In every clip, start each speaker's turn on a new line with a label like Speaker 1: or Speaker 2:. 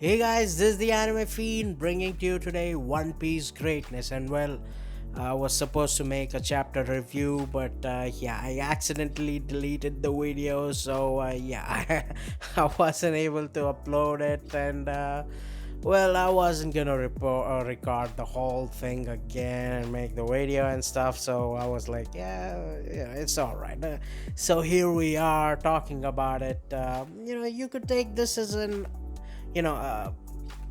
Speaker 1: Hey guys, this is the Anime Fiend bringing to you today One Piece greatness. And well, I was supposed to make a chapter review, but yeah, I accidentally deleted the video, so yeah, I wasn't able to upload it. And well, I wasn't gonna record the whole thing again and make the video and stuff, so I was like, yeah, it's all right. So here we are talking about it. You could take this as an you know uh,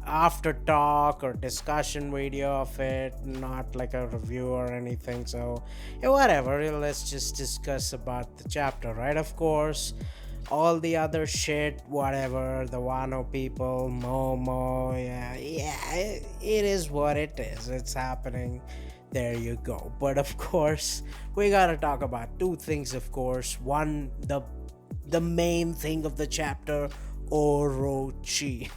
Speaker 1: after talk or discussion video of it, not like a review or anything. So yeah, whatever, let's just discuss about the chapter, right? Of course, all the other shit, whatever, the Wano people, Momo, yeah, it is what it is. It's happening. There you go. But of course, we gotta talk about two things. Of course, one, the main thing of the chapter, Orochi.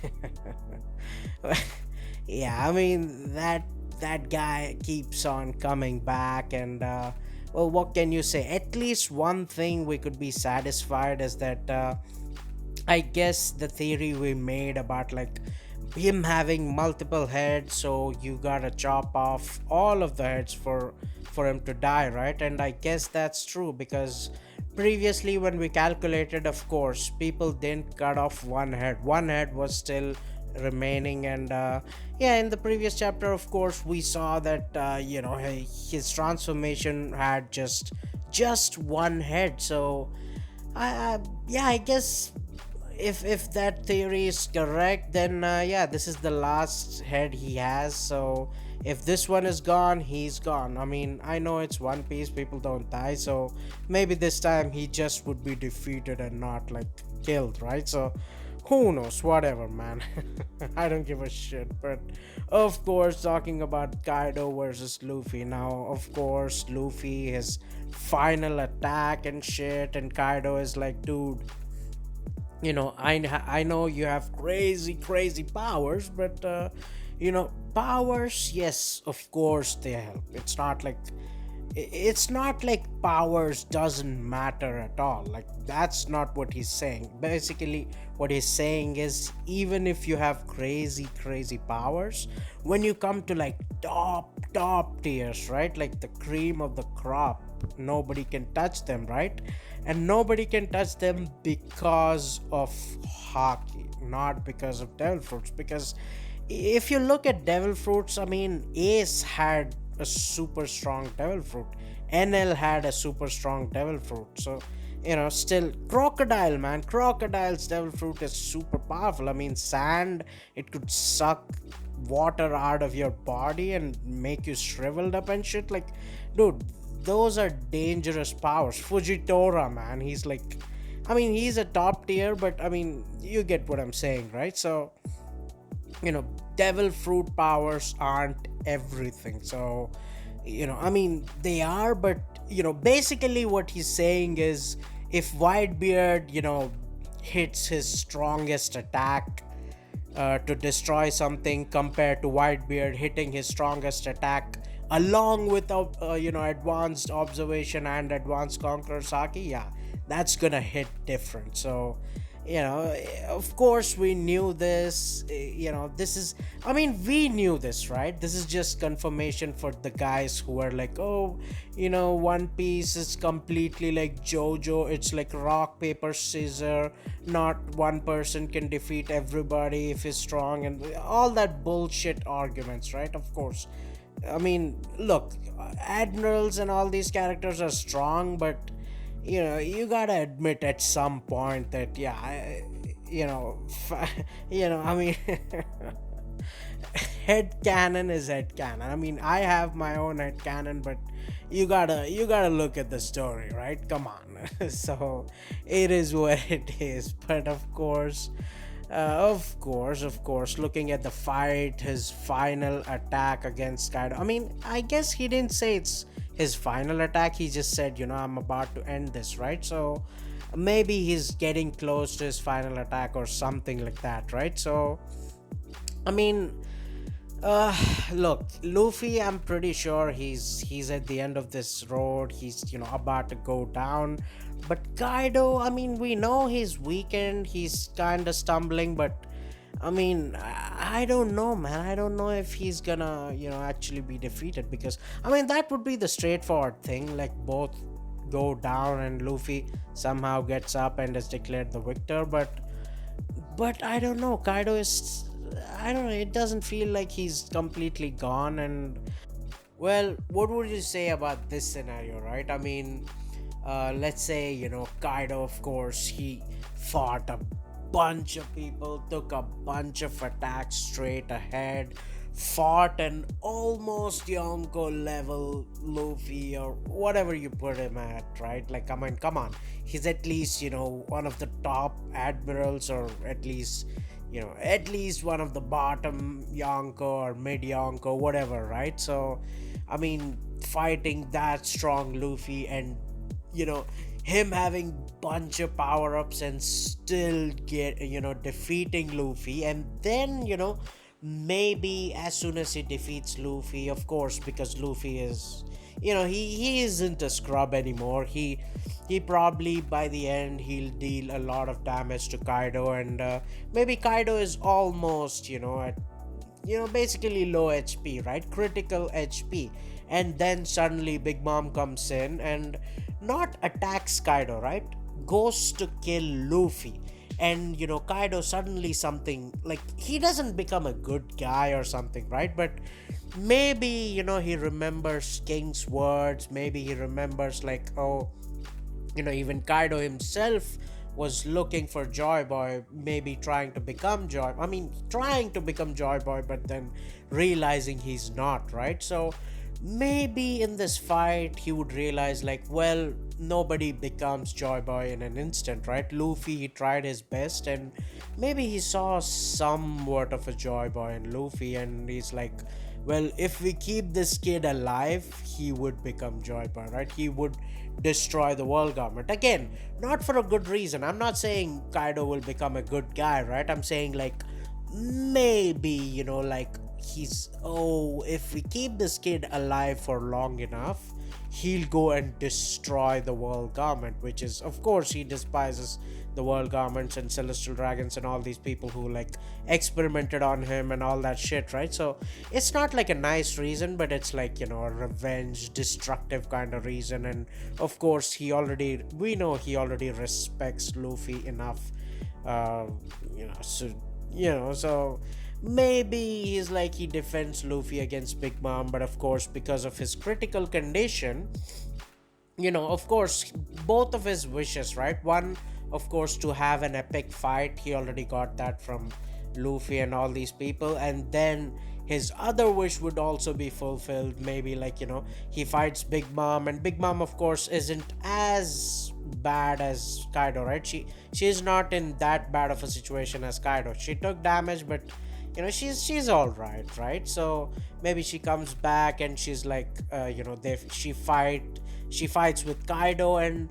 Speaker 1: Yeah, I mean that guy keeps on coming back, and well, what can you say? At least one thing we could be satisfied is that I guess the theory we made about like him having multiple heads, so you gotta chop off all of the heads for him to die, right? And I guess that's true because previously when we calculated, of course, people didn't cut off one head was still remaining. And yeah, in the previous chapter, of course, we saw that his transformation had just one head. So yeah, I guess if that theory is correct, then yeah, this is the last head he has. So if this one is gone, he's gone. I mean, I know it's One Piece, people don't die, so maybe this time he just would be defeated and not like killed, right? So who knows, whatever, man. I don't give a shit. But of course, talking about Kaido versus Luffy now, of course, Luffy, his final attack and shit, and Kaido is like, dude, I know you have crazy powers, but powers, yes, of course they help. It's not like powers doesn't matter at all. Like, that's not what he's saying. Basically, what he's saying is, even if you have crazy powers, when you come to like top tiers, right, like the cream of the crop, nobody can touch them, right? And nobody can touch them because of hockey, not because of devil fruits. Because if you look at devil fruits, I mean, Ace had a super strong devil fruit, NL had a super strong devil fruit. So still, crocodile, man, crocodile's devil fruit is super powerful. I mean, sand, it could suck water out of your body and make you shriveled up and shit. Like, dude, those are dangerous powers. Fujitora, man, he's like, I mean, he's a top tier, but I mean, you get what I'm saying, right? So devil fruit powers aren't everything. So I mean, they are, but basically what he's saying is, if Whitebeard hits his strongest attack to destroy something, compared to Whitebeard hitting his strongest attack along with advanced observation and advanced conqueror Saki, yeah, that's gonna hit different. So of course we knew this. This is, I mean, we knew this, right? This is just confirmation for the guys who are like, oh, One Piece is completely like JoJo, it's like rock paper scissor, not one person can defeat everybody if he's strong, and all that bullshit arguments, right? Of course, I mean, look, admirals and all these characters are strong, but you gotta admit at some point that, yeah, I mean, head canon is head canon. I mean, I have my own head canon, but you gotta look at the story, right? Come on. So it is what it is. But of course, looking at the fight, his final attack against Kaido. I mean, I guess he didn't say it's his final attack. He just said, I'm about to end this, right? So maybe he's getting close to his final attack or something like that, right? So I mean, look, Luffy, I'm pretty sure he's at the end of this road. He's about to go down. But Kaido, I mean, we know he's weakened. He's kind of stumbling, but I mean, I don't know, man. I don't know if he's gonna, actually be defeated, because I mean that would be the straightforward thing. Like both go down and Luffy somehow gets up and is declared the victor. But I don't know. Kaido is, I don't know. It doesn't feel like he's completely gone. And well, what would you say about this scenario, right? I mean, let's say, Kaido, of course, he fought a bunch of people, took a bunch of attacks straight ahead, fought an almost Yonko level Luffy or whatever you put him at, right? Like, I mean, come on. He's at least, one of the top admirals, or at least one of the bottom Yonko or mid Yonko, whatever, right? So, I mean, fighting that strong Luffy, and you know him having bunch of power-ups and still get defeating Luffy. And then maybe as soon as he defeats Luffy, of course, because Luffy is, he isn't a scrub anymore. He probably, by the end, he'll deal a lot of damage to Kaido. And maybe Kaido is almost at basically low HP, right? Critical HP. And then suddenly Big Mom comes in and not attacks Kaido, right? Goes to kill Luffy. And Kaido suddenly something like, he doesn't become a good guy or something, right? But maybe he remembers King's words. Maybe he remembers, like, oh, even Kaido himself was looking for Joy Boy, maybe trying to become Joy Boy, but then realizing he's not, right? So maybe in this fight he would realize, like, well, nobody becomes Joy Boy in an instant, right? Luffy, he tried his best, and maybe he saw somewhat of a Joy Boy in Luffy, and he's like, well, if we keep this kid alive, he would become Joy Boy, right? He would destroy the world government. Again, not for a good reason. I'm not saying Kaido will become a good guy, right? I'm saying, like, maybe, like, he's, oh, if we keep this kid alive for long enough, he'll go and destroy the world government, which is, of course, he despises the world governments and celestial dragons and all these people who, like, experimented on him and all that shit, right? So it's not like a nice reason, but it's like, a revenge, destructive kind of reason. And of course, we know he already respects Luffy enough, uh so maybe he's like, he defends Luffy against Big Mom. But of course, because of his critical condition, of course, both of his wishes, right? One, of course, to have an epic fight. He already got that from Luffy and all these people. And then his other wish would also be fulfilled. Maybe, like, he fights Big Mom, and Big Mom, of course, isn't as bad as Kaido, right? She's not in that bad of a situation as Kaido. She took damage, but she's all right? So maybe she comes back and she's like, she fights with Kaido. And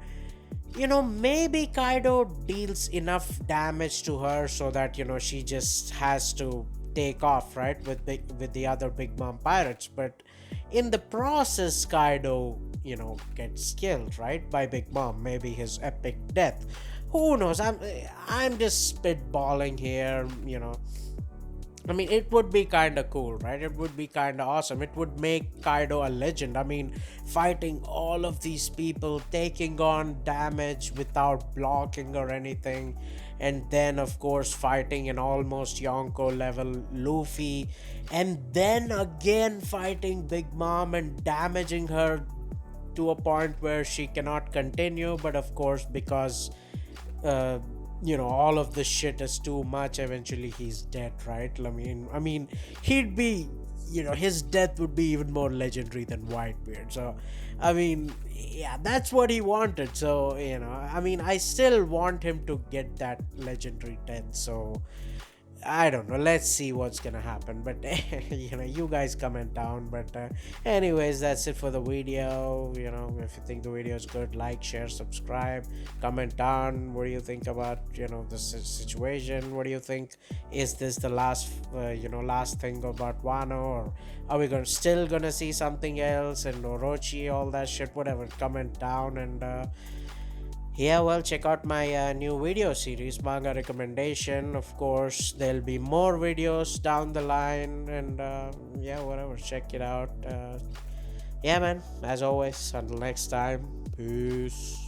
Speaker 1: maybe Kaido deals enough damage to her so that she just has to take off, right, with the other Big Mom pirates. But in the process, Kaido gets killed, right, by Big Mom. Maybe his epic death, who knows? I'm just spitballing here. I mean, it would be kind of cool, right? It would be kind of awesome. It would make Kaido a legend. I mean, fighting all of these people, taking on damage without blocking or anything. And then, of course, fighting an almost Yonko level Luffy. And then again fighting Big Mom and damaging her to a point where she cannot continue. But of course, because uh, all of this shit is too much, eventually he's dead, right? I mean he'd be, his death would be even more legendary than Whitebeard. So I mean, yeah, that's what he wanted. So I mean, I still want him to get that legendary death. So I don't know. Let's see what's gonna happen. But you guys comment down. But anyways, that's it for the video. If you think the video is good, like, share, subscribe, comment down. What do you think about the situation? What do you think? Is this the last thing about Wano, or are we still gonna see something else, and Orochi, all that shit? Whatever. Comment down. And Yeah, well, check out my new video series, Manga Recommendation. Of course, there'll be more videos down the line, and yeah, whatever. Check it out. Yeah, man. As always, until next time, peace.